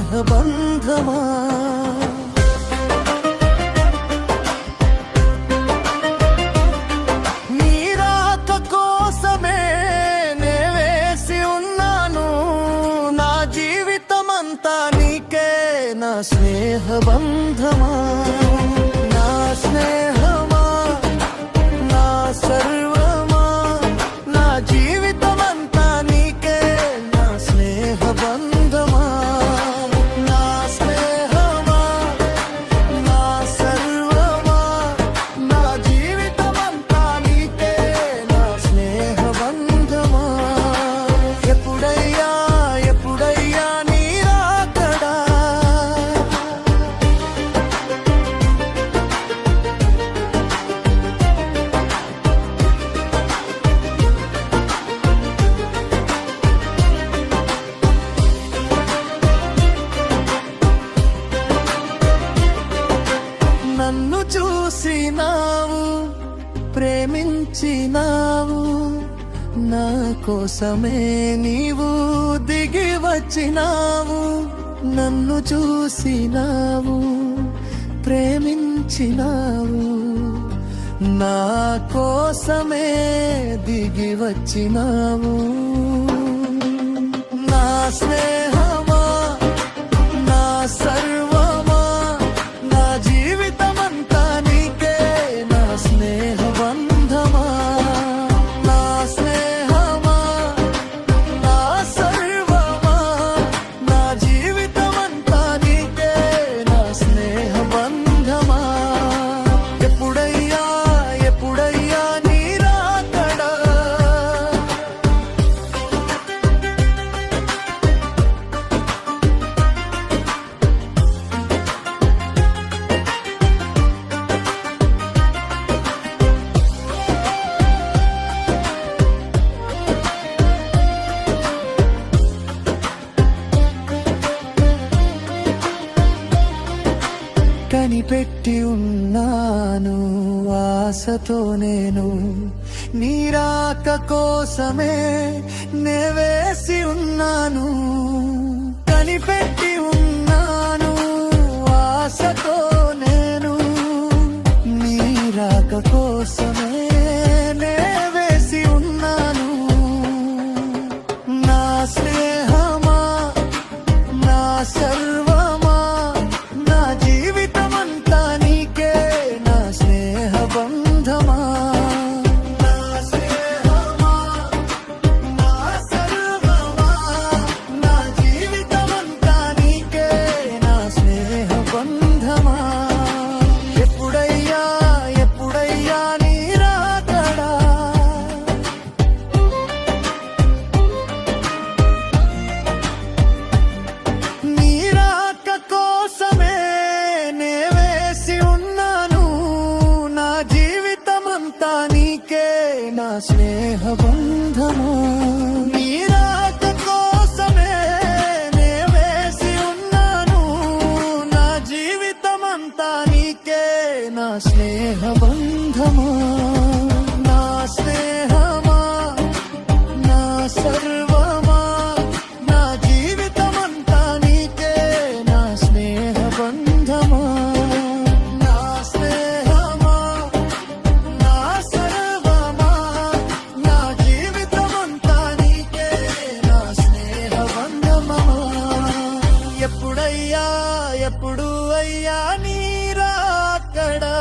స్నేహబంధమా నీ రాక కోసమే నే వేసి ఉన్నాను నా జీవితమంతా నీకే నా స్నేహబంధమా నా స్నేహమా నా సర్వమా నా జీవితమంతా నీకే నా స్నేహబంధమా నా స్నేహమా నా సర్వమా నా జీవితమంతా నీకే నా స్నేహబంధమా ఎప్పుడయ్యా ఎప్పుడయ్యా నీ రాకడా నన్ను చూసినావు ప్రేమించినావు నా కోసమే నీవు దిగి వచ్చినావు నన్ను చూసినావు ప్రేమించినావు నా కోసమే దిగి వచ్చినావు నా స్నేహమా నా సర్వమా నా జీవితమంతా నీకే నా స్నేహబంధమా నా స్నేహమా నా సర్వమా నా జీవితమంతా నీకే నా స్నేహబంధమా ఎప్పుడయ్యా ఎప్పుడయ్యా నీ రాకడా కనిపెట్టి ఉన్నాను ఆశతో నేను నీ రాక కోసమే నే వేసి ఉన్నాను కనిపెట్టి ఉన్నాను ఆశతో నేను నీ రాక కోసమే నే వేసి ఉన్నాను నా స్నేహమా నా సర్వమా నా జీవితమంతా నీకే నా స్నేహబంధమా నా స్నేహమా నా సర్వమా నా జీవితమంతా నీకే నా స్నేహబంధమా ఎప్పుడయ్యా ఎప్పుడయ్యా నీ రాకడా నీ రాక కోసమే నే వేసి ఉన్నాను నా జీవితమంతా నీకే నా స్నేహబంధమా నీ రాక కోసమే నే వేసి ఉన్నాను నా జీవితమంతా నీకే నా స్నేహబంధమా నా స్నేహమా నా సర్వమా నా జీవితమంతా నీకే నా స్నేహబంధమా నా స్నేహమా నా సర్వమా నా జీవితమంతా నీకే నా స్నేహబంధమా ఎప్పుడయ్యా ఎప్పుడు అయ్యా నీ రాకడా